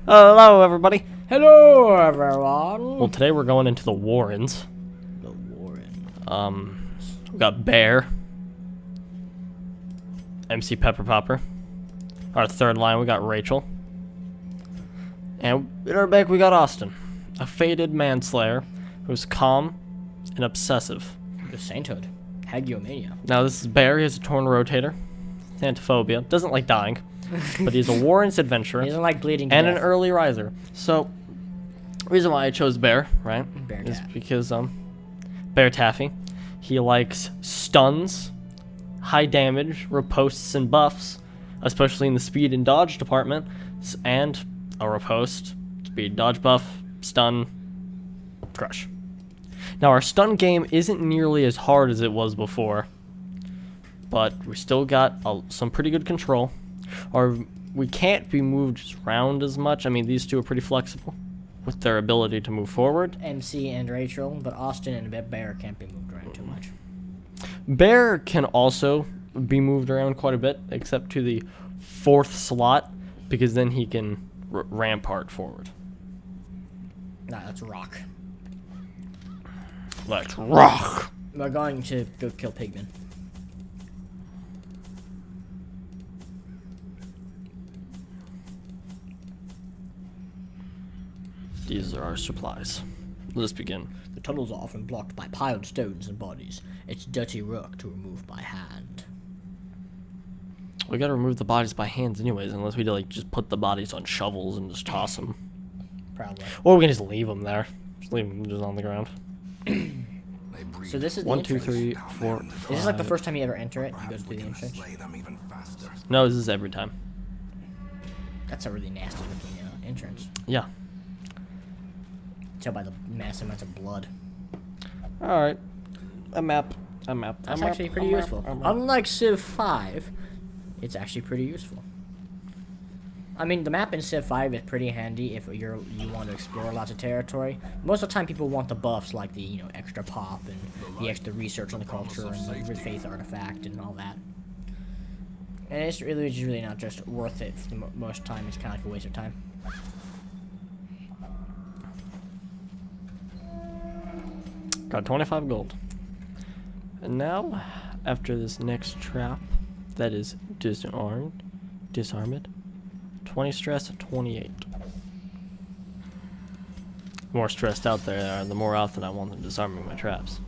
Hello, everybody. Hello, everyone. Well, today we're going into the Warrens. The Warren. We got Bear, MC Pepper Popper. Our third line, we got Rachel. And in our back, we got Austin, a faded manslayer who's calm and obsessive. The Sainthood. Hagiomania. Now, this is Bear. He has a torn rotator, Thanatophobia, doesn't like dying, but he's a Warrens adventurer. He doesn't like bleeding to and death. an early riser. So, reason why I chose Bear, right, Bear is Taffy. because Bear Taffy, he likes stuns, high damage, riposts, and buffs, especially in the speed and dodge department, and a riposte, speed, dodge buff, stun, crush. Now, our stun game isn't nearly as hard as it was before, but we still got some pretty good control. We can't be moved around as much. I mean, these two are pretty flexible with their ability to move forward. MC and Rachel, but Austin and Bear can't be moved around too much. Bear can also be moved around quite a bit, except to the fourth slot, because then he can rampart forward. Nah, that's Rock. Let's rock! We're going to go kill Pigman. These are our supplies. Let's begin. The tunnels are often blocked by piled stones and bodies. It's dirty work to remove by hand. We gotta remove the bodies by hands anyways, unless we like just put the bodies on shovels and just toss them. Probably. Or we can just leave them there. Just leave them just on the ground. So this is the 1, 2, entrance. 3, 4. Is this like the first time you ever enter it? You go through the entrance? No, this is every time. That's a really nasty looking entrance. Yeah. Tell by the massive amounts of blood. Alright. A map. That's actually pretty useful. Unlike Civ 5, it's actually pretty useful. I mean, the map in Civ 5 is pretty handy if you want to explore lots of territory. Most of the time, people want the buffs like the extra pop and the extra research on the culture and the faith artifact and all that. And it's really not just worth it for the most time. It's kind of like a waste of time. Got 25 gold. And now, after this next trap, that is disarmed, 20 stress, 28. The more stressed out they are, the more often I want them disarming my traps.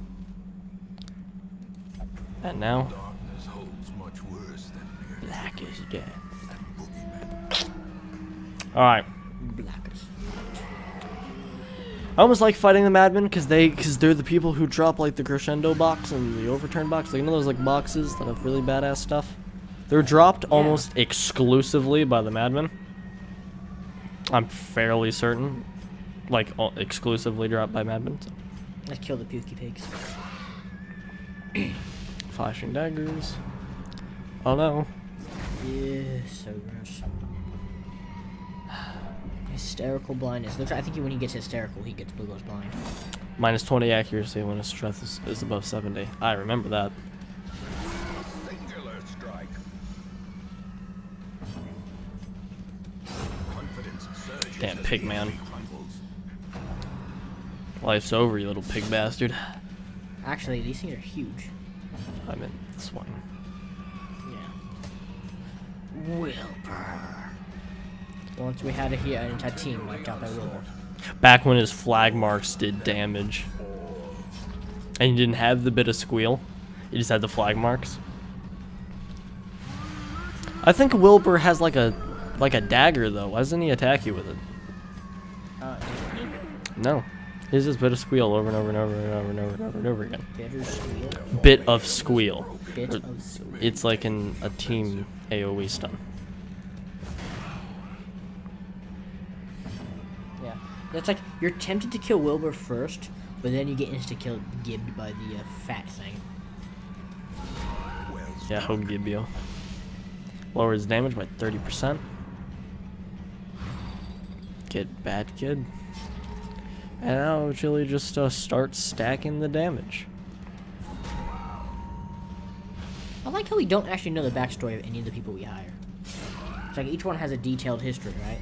And now, Black is dead. Alright. Blackest. I almost like fighting the madmen because they're the people who drop like the crescendo box and the overturn box. Like, you know those like boxes that have really badass stuff? They're dropped almost exclusively by the madmen. I'm fairly certain. Like, exclusively dropped by madmen. So. Let's kill the pukey pigs. Flashing daggers. Oh no. Yeah, so gross. Hysterical blindness. Looks. I think when he gets hysterical, he goes blind. Minus 20 accuracy when his strength is above 70. I remember that. Singular strike. Damn pig man. Life's over, you little pig bastard. Actually, these things are huge. I meant the swine. Yeah. Wilbur. Once we had an entire team wiped out by Wilbur. Back when his flag marks did damage. And he didn't have the bit of squeal. He just had the flag marks. I think Wilbur has like a dagger though. Why doesn't he attack you with it? No. He's just bit of squeal over and over and over and over and over and over and over again. Bitter squeal. Bit of squeal. Bit of squeal. It's like a team AoE stun. Yeah. It's like you're tempted to kill Wilbur first, but then you get insta-killed gibbed by the fat thing. Yeah, Hogibio. Lowers damage by 30%. Get bad kid. And now Chili just starts stacking the damage. I like how we don't actually know the backstory of any of the people we hire. It's like each one has a detailed history, right?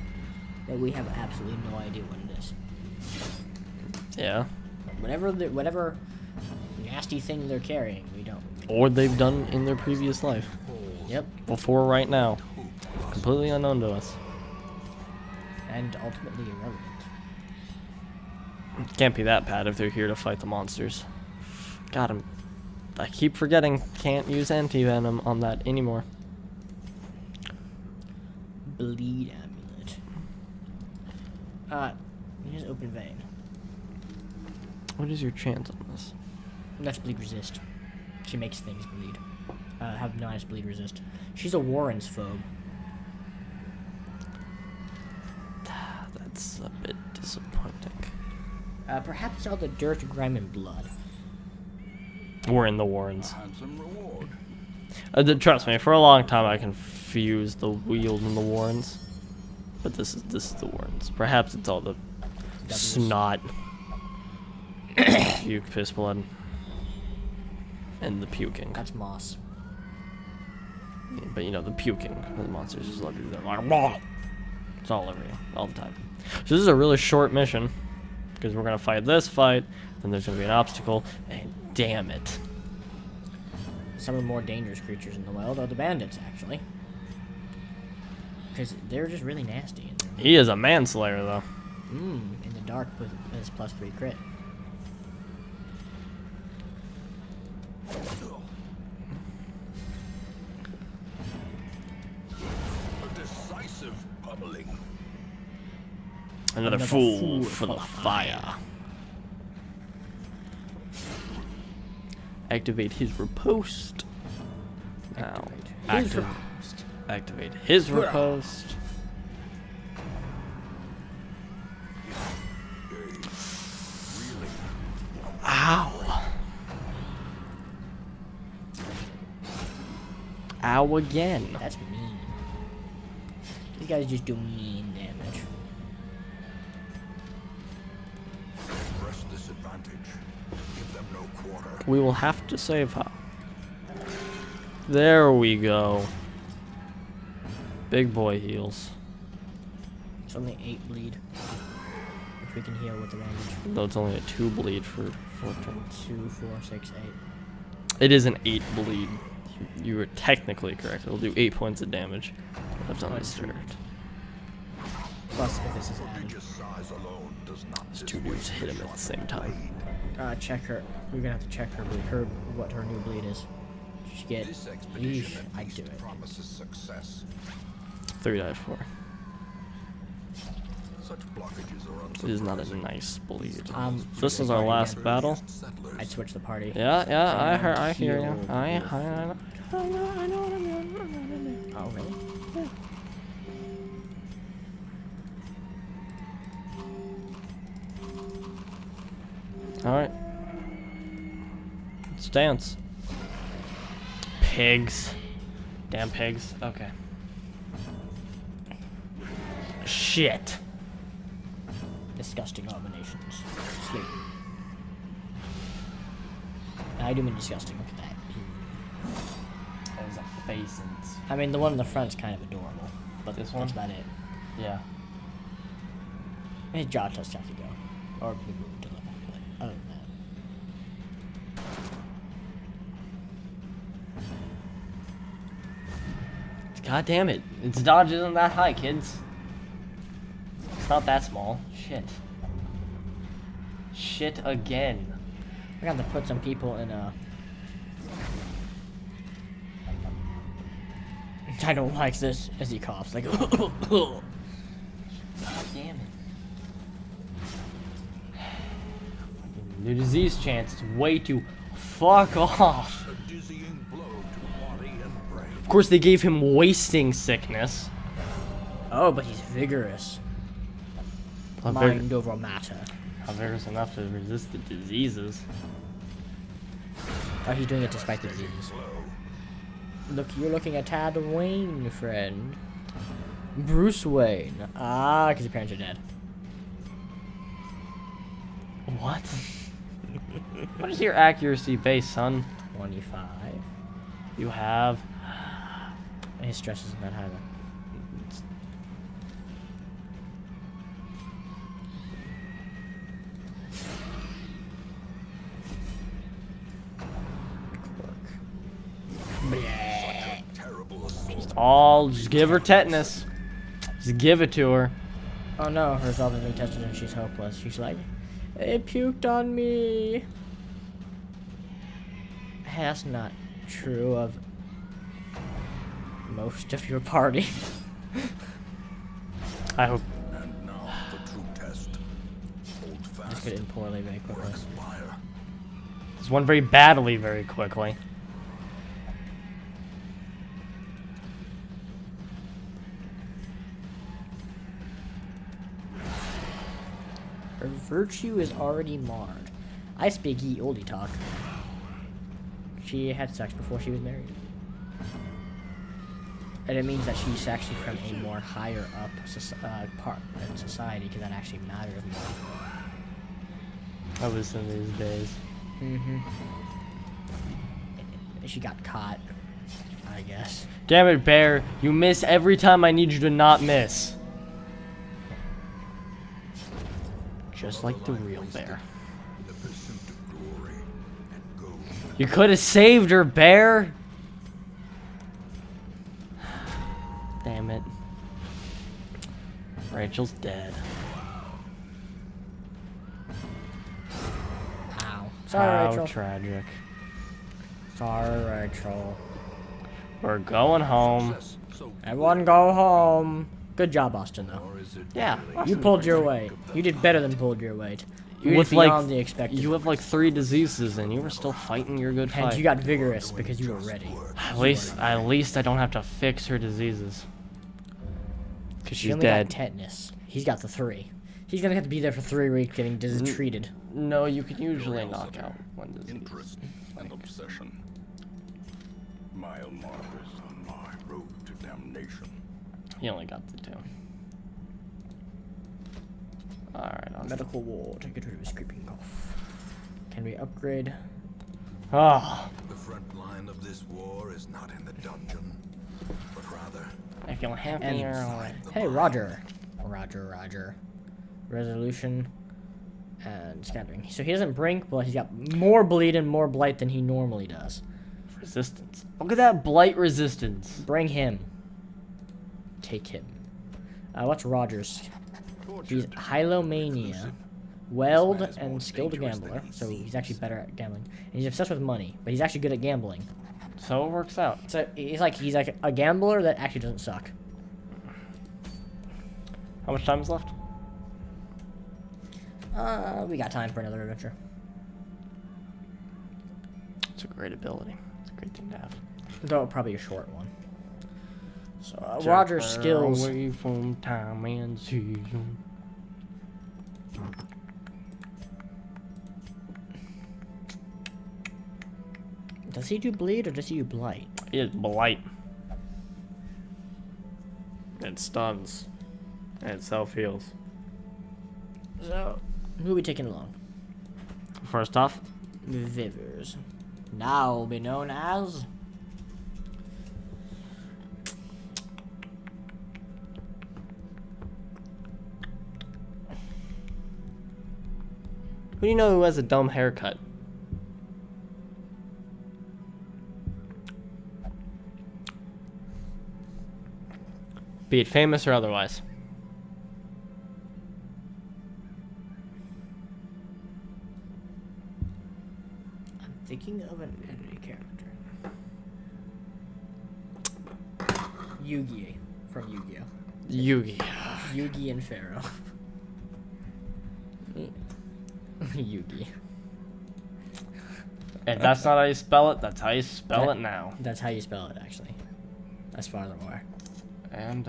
that we have absolutely no idea what it is. Yeah. Whatever nasty thing they're carrying, we don't. Or they've done in their previous life. Yep. Before right now. Completely unknown to us. And ultimately irrelevant. Can't be that bad if they're here to fight the monsters. God, I keep forgetting. Can't use anti-venom on that anymore. Bleed amulet. Here's open vein. What is your chance on this? That's bleed resist. She makes things bleed. Have nice bleed resist. She's a Warren's phobe. That's a bit disappointing. Perhaps it's all the dirt, grime, and blood. We're in the Warrens. Handsome reward. Trust me, for a long time I confused the Wheels and the Warrens. But this is the Warrens. Perhaps it's all the snot, puke, piss, blood, and the puking. That's moss. Yeah, but you know, the puking, the monsters just love you. They're like, "Wah!" It's all over you, all the time. So this is a really short mission, because we're gonna fight this fight, then there's gonna be an obstacle, and damn it. Some of the more dangerous creatures in the wild are the bandits, actually. Because they're just really nasty. He is a manslayer, though. In the dark with his +3 crit. A decisive pummeling. Another fool for the fire. Activate his riposte. Now, activate his riposte. Ow. Ow again. That's mean. These guys just do mean damage. Press this advantage. Give them no quarter. We will have to save her. There we go. Big boy heals. It's only 8 bleed. Which we can heal with the damage. Though it's only a 2 bleed for 4 turns. 2, 4, 6, 8. It is an 8 bleed. You were technically correct. It'll do 8 points of damage. That's undisturbed. Plus, if this is added. Prodigious size alone does not Those 2 dudes hit him at the same time. Check her. We're gonna have to check her bleed. What her new bleed is. She get. This expedition Yeesh, at I'd least do it. promises success. 3 out of 4. Such blockages are It is not a nice bleed. This This is our last battle. settlers. I'd switch the party. Yeah, I hear you. I know. Oh, really? Alright. Let's dance. Pigs. Damn pigs. Okay. Shit. Disgusting abominations. Sleep. I do mean disgusting. Look at that. There's a face and I mean, the one in the front's kind of adorable, but This that's one? about it. yeah. His jaw does have to go, or we move to the left. But other than that, God damn it. Its dodge isn't that high, kids. It's not that small. Shit. Shit again. we're gonna have to put some people in a. I don't like this as he coughs. Like, God damn it. The disease chance is way too fuck off. A dizzying blow to body and brain. Of course, they gave him wasting sickness. oh, but he's vigorous. How Mind over matter. vigorous enough to resist the diseases. Oh, he's doing it despite the diseases. Look, you're looking at Tad Wayne, friend. Bruce Wayne. Ah, because your parents are dead. What? What is your accuracy base, son? 25. You have. His stress isn't that high, though. All, just give her tetanus. Just give it to her. Oh no, her result has been tested and she's hopeless. She's like, it puked on me. That's not true of most of your party. I hope. And now the true test. Hold This fast. could end poorly very Or quickly. expire. This one very badly, very quickly. Her virtue is already marred. I speak ye oldie talk. She had sex before she was married. And it means that she's actually from a more higher up part in society, because that actually matters more. I was in these days. Mm-hmm. She got caught, I guess. Damn it, Bear. You miss every time I need you to not miss. Just like the real Bear. The pursuit of glory and gold. You could have saved her, Bear. Damn it. Rachel's dead. Ow. Sorry, How Rachel. tragic. Sorry, Rachel. We're going home. Success so Everyone go home. Good job, Austin, though. or is it Yeah. You pulled your weight. You did better than pulled your weight. You did With beyond like, the expected. you have like 3 diseases and you were still fighting your good And fight. you got vigorous because you were ready. At least I don't have to fix her diseases. Cause She she's only dead. got tetanus. He's got the 3. He's gonna have to be there for 3 weeks getting treated. No, you can usually knock out one disease. interest and obsession? Mile markers on my road to damnation. He only got the 2. Alright, on. Medical ward to get rid of his creeping cough. Can we upgrade? Oh, The front line of this war is not in the dungeon, but rather I feel happier. inside the Hey, mind. Roger. Roger. Resolution and scattering. So he doesn't brink, but he's got more bleed and more blight than he normally does. Resistance. Look at that blight resistance. Bring him. Take him. What's Roger's? He's Hylomania, Weld, and skilled gambler. So he's actually better at gambling. And he's obsessed with money, but he's actually good at gambling. So it works out. So he's like a gambler that actually doesn't suck. How much time is left? We got time for another adventure. It's a great ability. It's a great thing to have. Though probably a short one. So Roger's Take her skills. away from time and season. Does he do bleed or does he do blight? It is blight. It stuns. And it self heals. So who are we taking along? First off, Vivers. Now be known as. who do you know who has a dumb haircut? Be it famous or otherwise. I'm thinking of an enemy character. Yugi from Yu-Gi-Oh. Yugi. Yugi and Pharaoh. Yugi. If that's not how you spell it, that's how you spell That- it now. That's how you spell it, actually. As far as I'm aware. And,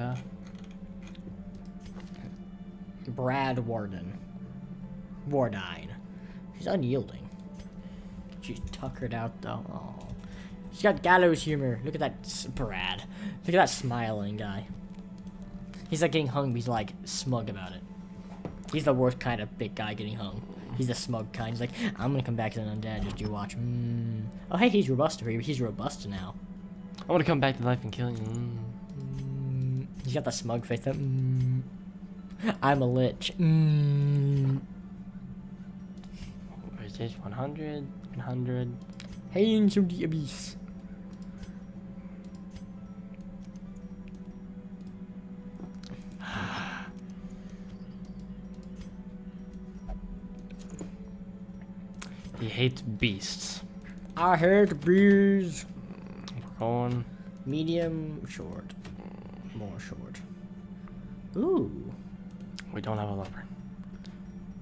Brad Warden. Wardine. She's unyielding. She's tuckered out, though. Oh. She's got gallows humor. Look at that Brad. Look at that smiling guy. He's like getting hung, but he's like smug about it. He's the worst kind of big guy getting hung. He's the smug kind. He's like, I'm gonna come back as an undead. Just you watch. Oh, hey, he's robust. He's robust now. I'm gonna come back to life and kill you. He's got the smug face. That, I'm a lich. Where is this? 100? 100? Hey, into the abyss. He hates beasts. I hate bees. We're going. Medium, short. More short. Ooh. We don't have a lever.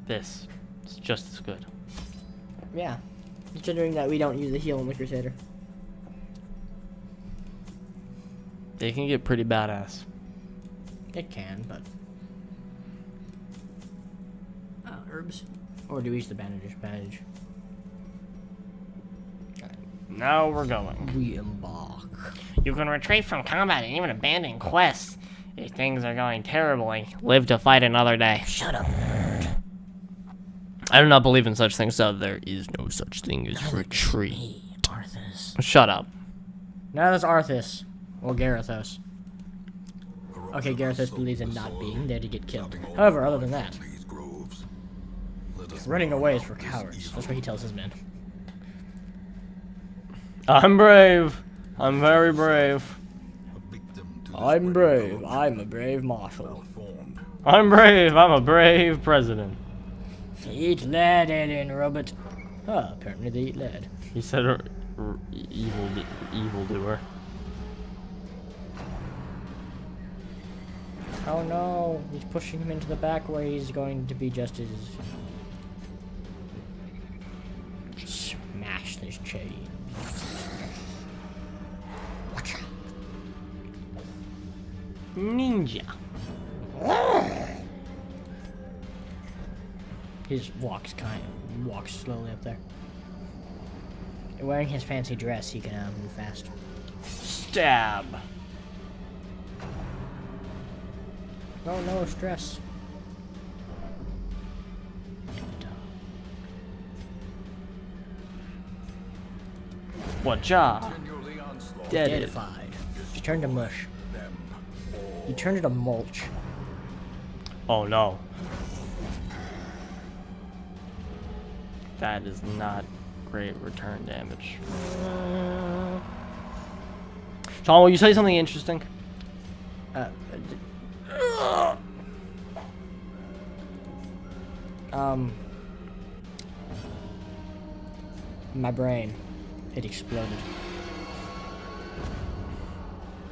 This is just as good. Yeah. Considering that we don't use the heal in the Crusader. They can get pretty badass. It can, but... herbs? Or do we use the bandage? Bandage. Now we're going. We embark. You can retreat from combat and even abandon quests if things are going terribly. Live to fight another day. Shut up. I do not believe in such things, so there is no such thing as retreat. Arthas. Shut up. No, that's Arthas. Or Garithos. Okay, Garithos believes in not being there to get killed. However, other than that, These groves. Let us running away is for cowards. That's what he tells his men. I'm brave. I'm very brave. a victim to this I'm brave. rebel I'm a brave marshal. formed. I'm brave. I'm a brave president. Eat lead, alien robot. Oh, apparently they eat lead. He said evildoer. Oh no, he's pushing him into the back where he's going to be just as... Smash this chain. Ninja. He just walks slowly up there. Wearing his fancy dress, he can move fast. Stab. No stress. What job? Continually onslaught Dead. Deadified. He turned to mush. them. He turned it to mulch. Oh no. That is not great return damage. Sean, will you say something interesting? My brain. It exploded.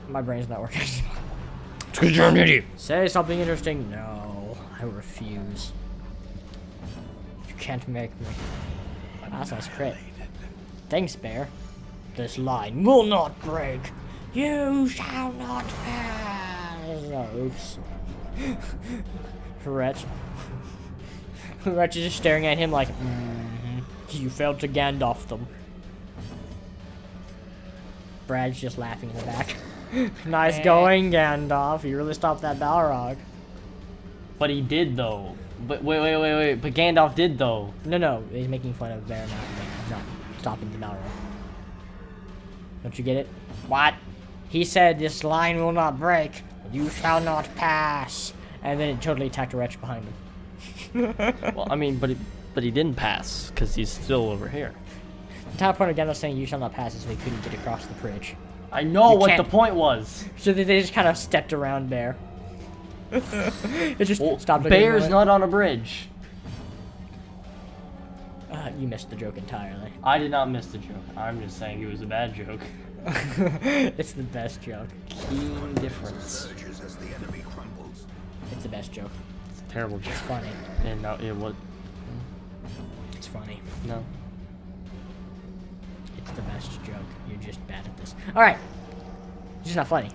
My brain's not working anymore. It's because you're an idiot. Say something interesting. No, I refuse. You can't make me. That's nice crit. Thanks, Bear. This line will not break. You shall not pass. Oh, oops. Wretch. Wretch is just staring at him like, you failed to Gandalf them. Brad's just laughing in the back. Nice going, Gandalf. You really stopped that Balrog. But he did though. But wait. But Gandalf did though. No. He's making fun of Bear not stopping the Balrog. Don't you get it? What? He said, this line will not break. You shall not pass. And then it totally attacked a wretch behind him. Well, I mean, but he didn't pass because he's still over here. The top point of Gandalf saying you shall not pass is so he couldn't get across the bridge. I know You what the can't- point was. So they just kind of stepped around Bear. It just Well, stopped. Bear's not on a bridge. You missed the joke entirely. I did not miss the joke. I'm just saying it was a bad joke. It's the best joke. Keen difference. Surges as the enemy crumbles. It's the best joke. It's a terrible joke. It's funny. And no, it was It's funny. no. It's the best joke. You're just bad at this. All right. It's just not funny.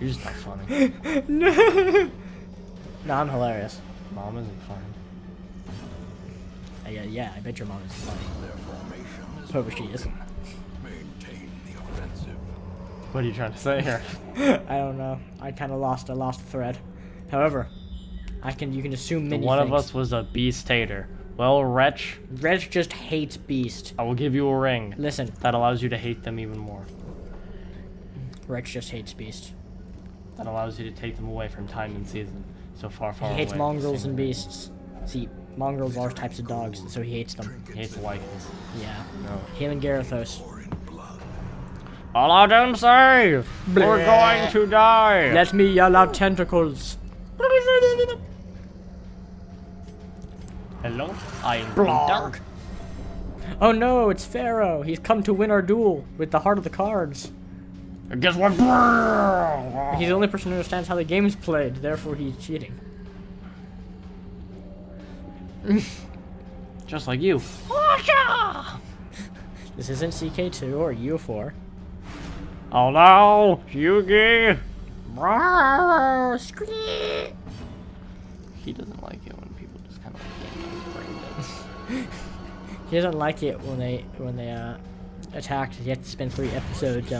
You're just not funny. No, I'm hilarious. Mom isn't funny. Yeah, I bet your mom is funny. Their formation is However she is. maintain the offensive. What are you trying to say here? I don't know. I kind of lost the thread. However, you can assume many One things. of us was a beast-hater. Well, Wretch, Reg just hates Beast. I will give you a ring. Listen, That allows you to hate them even more. Reg just hates Beast. That allows you to take them away from time and season. So far He away. hates from mongrels seeing and them. beasts. See, mongrels are types of dogs, so he hates them. He hates lichens. Yeah. No. Him and Garithos. Or in blood. Allow them save! We're going to die! Let me yell out tentacles. Hello? I am Blarg. Dark. Oh no, it's Pharaoh. He's come to win our duel with the heart of the cards. And guess what? He's the only person who understands how the game is played, therefore he's cheating. Just like you. This isn't CK2 or U4. Oh no, Yugi! He doesn't like it when people just kind of like yank his brain bits. He doesn't like it when they attacked. He had to spend 3 episodes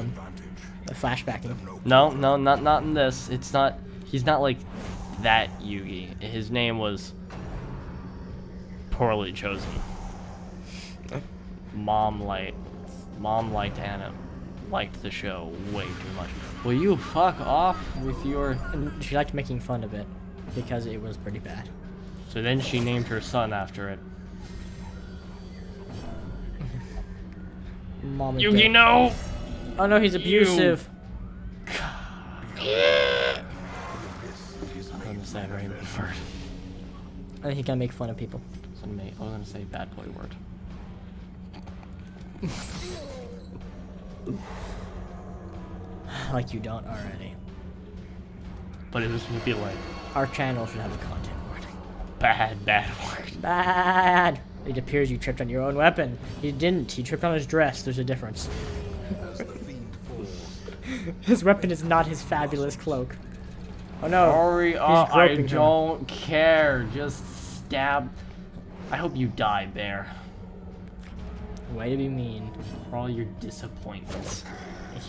flashbacking. No, not in this. It's not. He's not like that Yugi. His name was poorly chosen. Mom liked Anna, liked the show way too much. Will you fuck off with your? And she liked making fun of it because it was pretty bad. So then she named her son after it. Mom and Yugi, Dad. no! Oh no, he's abusive. I'm gonna say a very bad word. I think he can make fun of people. I was gonna say bad boy word. Like you don't already. But it was gonna be like Our channel should have a content warning. bad word. Bad! It appears you tripped on your own weapon. He didn't. He tripped on his dress. There's a difference. His weapon is not his fabulous cloak. Oh no. Sorry, He's I groping her. don't care. Just stab. I hope you die, Bear. Way to be mean. For all your disappointments.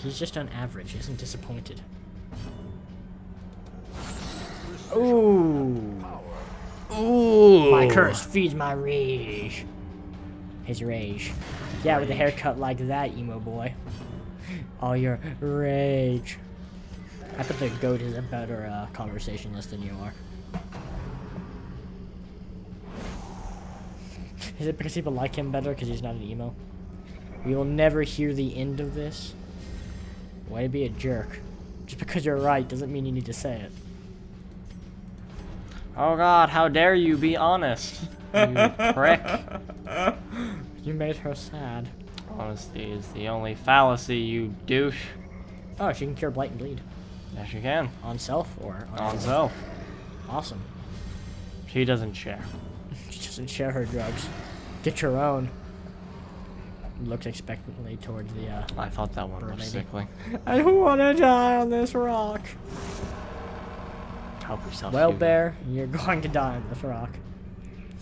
He's just on average. He isn't disappointed. Ooh. Ooh. My curse feeds my rage. His rage. Yeah, with a haircut like that, emo boy. All your rage. I bet the goat is a better conversationalist than you are. Is it because people like him better because he's not an emo? We will never hear the end of this. Way to be a jerk. Just because you're right doesn't mean you need to say it. Oh God, how dare you be honest, you prick. You made her sad. Honesty is the only fallacy, you douche. Oh, she can cure blight and bleed. Yes, you can. On self or On self. Awesome. She doesn't share. She doesn't share her drugs. Get your own. Looked expectantly towards the I thought that one Or was maybe. sickly. I don't want to die on this rock. Help yourself. Well, Yugi. Bear, you're going to die on this rock.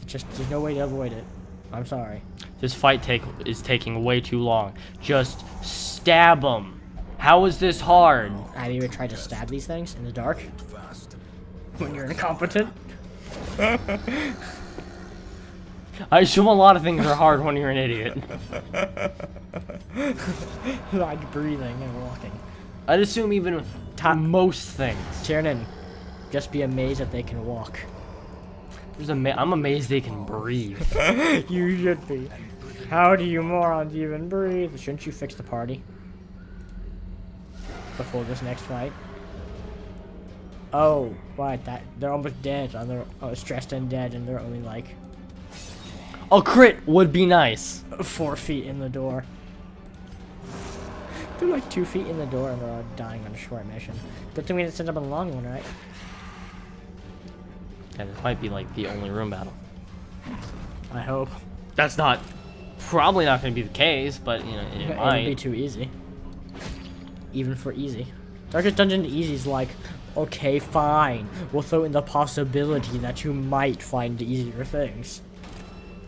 It's just there's no way to avoid it. I'm sorry. This fight is taking way too long. Just stab him. How is this hard? Have you ever tried to stab these things in the dark? When you're incompetent? I assume a lot of things are hard when you're an idiot. Like breathing and walking. I'd assume even most things. Tiernan, just be amazed that they can walk. I'm amazed they can breathe. You should be. How do you morons even breathe? Shouldn't you fix the party? Before this next fight? Oh, what? They're almost dead. And they're stressed and dead, and they're only like A crit would be nice. 4 feet in the door. They're like 2 feet in the door, and they're all dying on a short mission. Good thing we didn't send up on a long one, right? And this might be like the only room battle. I hope. That's probably not going to be the case, but you know it It would be might. too easy. Even for easy. Darkest Dungeon Easy is like, okay, fine. We'll throw in the possibility that you might find easier things.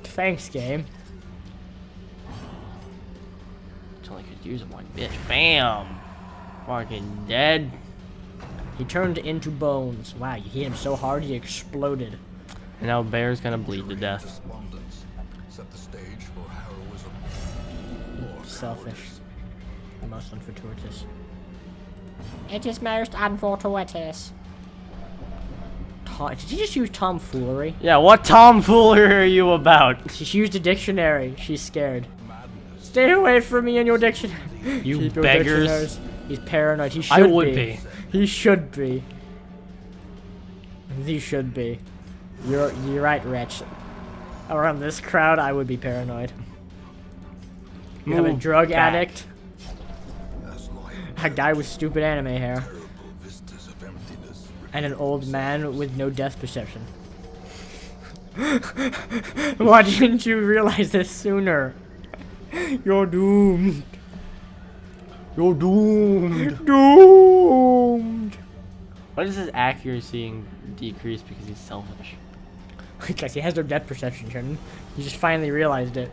Thanks, game. Until I could use him like bitch. Bam. Fucking dead. He turned into bones. Wow, you hit him so hard he exploded. And now Bear's gonna bleed to death. Respondents set the stage for heroism. Selfish. The most unfortuitous. It is most unfortuitous. Did you just use tomfoolery? Yeah, what tomfoolery are you about? She used a dictionary. She's scared. Stay away from me and your dictionary. You Keep your beggars. dictionaries. He's paranoid. He should I would be. He should be. He should be. You're right, Wretch. Around this crowd, I would be paranoid. You have a Move drug back. addict. A guy with stupid anime hair. And an old man with no depth perception. Why didn't you realize this sooner? You're doomed. You're doomed. Doomed. Why does his accuracy decrease because he's selfish? Because he has no depth perception, Shannon. You just finally realized it.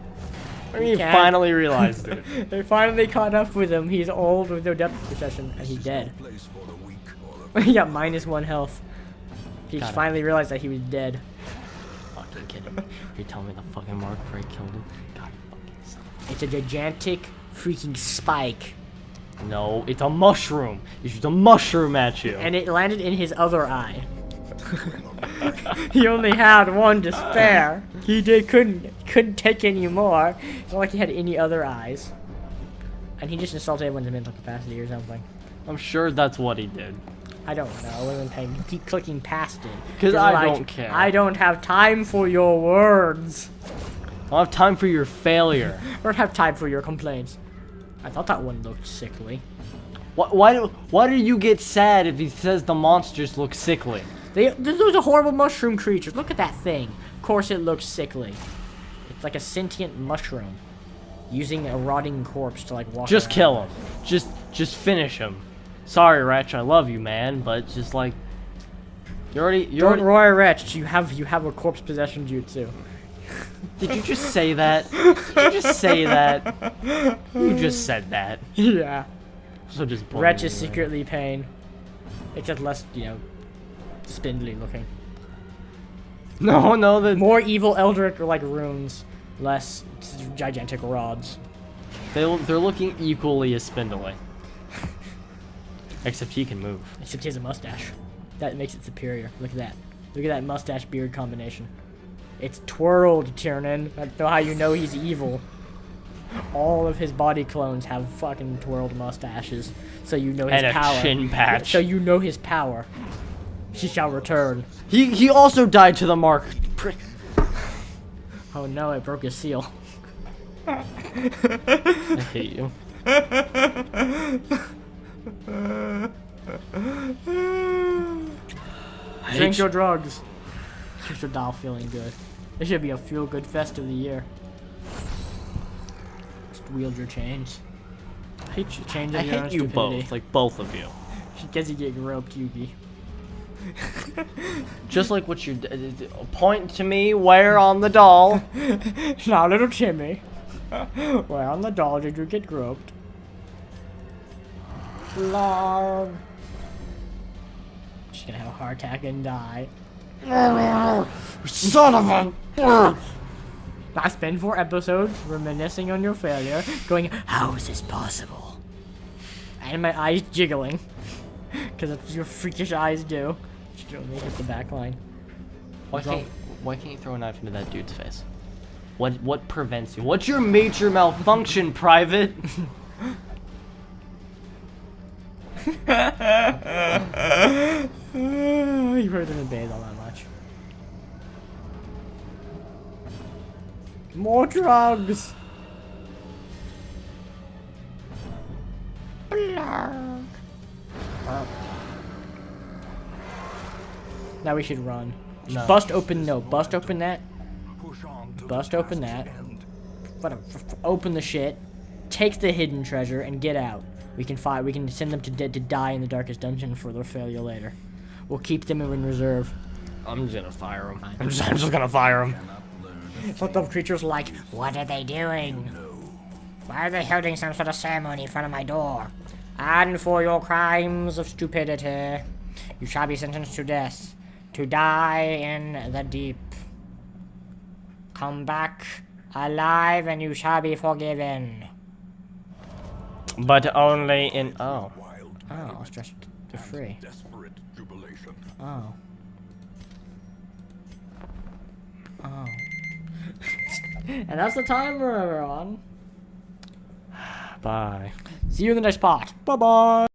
He can't. finally realized it. They finally caught up with him. He's old with no depth perception, and he's dead. Place for the weak or the He got -1 health. He just Got it. finally realized that he was dead. Fucking kidding me. You're telling me the fucking Mark Prey killed him? God fucking son. It's a gigantic freaking spike. No, it's a mushroom. He shoots a mushroom at you. And it landed in his other eye. He only had one to spare. He couldn't take any more. It's not like he had any other eyes. And he just insulted everyone's mental capacity or something. I'm sure that's what he did. I don't know. I wasn't paying. Keep clicking past it. 'Cause I like, don't care. I don't have time for your words. I don't have time for your failure. I don't have time for your complaints. I thought that one looked sickly. Why do you get sad if he says the monsters look sickly? Those are horrible mushroom creatures. Look at that thing. Of course it looks sickly. It's like a sentient mushroom. Using a rotting corpse to like walk Just around. kill him. Just finish him. Sorry, Ratch, I love you, man, but just like you're already Don't Roy Wretch, you have a corpse possession jutsu. Did you just say that? Did you just say that? You just said that. Yeah. So just Wretch is secretly pain. Except less, spindly looking. No, the More evil Eldritch like runes, less gigantic rods. they're looking equally as spindly. Except he can move. Except he has a mustache. That makes it superior. Look at that. Look at that mustache beard combination. It's twirled, Tiernan. That's how you know he's evil. All of his body clones have fucking twirled mustaches, so you know his And a power. chin patch. So you know his power. He shall return. He also died to the mark. Prick. Oh no, it broke his seal. I hate you. Drink your drugs. Keeps your doll feeling good. This should be a feel-good fest of the year. Just wield your chains. I hate you. Change I of your own hate you stupidity. both, like both of you. Because you get groped, Yugi. Just like what you point to me. Where on the doll? Now, little Timmy. Where on the doll did you get groped? Blarg. She's gonna have a heart attack and die. Son of a. I spent 4 episodes reminiscing on your failure, going, how is this possible? And my eyes jiggling. Because that's what your freakish eyes do. Just only hit the back line. Why can't you throw a knife into that dude's face? What prevents you? What's your major malfunction, Private? You heard them in bathe all that much. More drugs! Now we should run. No. Bust open, no. Bust open that. push on to Bust the open task's that. end. Open the shit. Take the hidden treasure and get out. We can send them to die in the darkest dungeon for their failure later. We'll keep them in reserve. I'm just gonna fire him. I'm just gonna fire him. Cannot learn What the creature's like, what are they doing? Why are they holding some sort of ceremony in front of my door? And for your crimes of stupidity, you shall be sentenced to death, to die in the deep. Come back alive and you shall be forgiven. But only in wild Oh, it's just they're free. desperate jubilation. Oh. Oh. And that's the timer, everyone. Bye. See you in the next part. Bye-bye.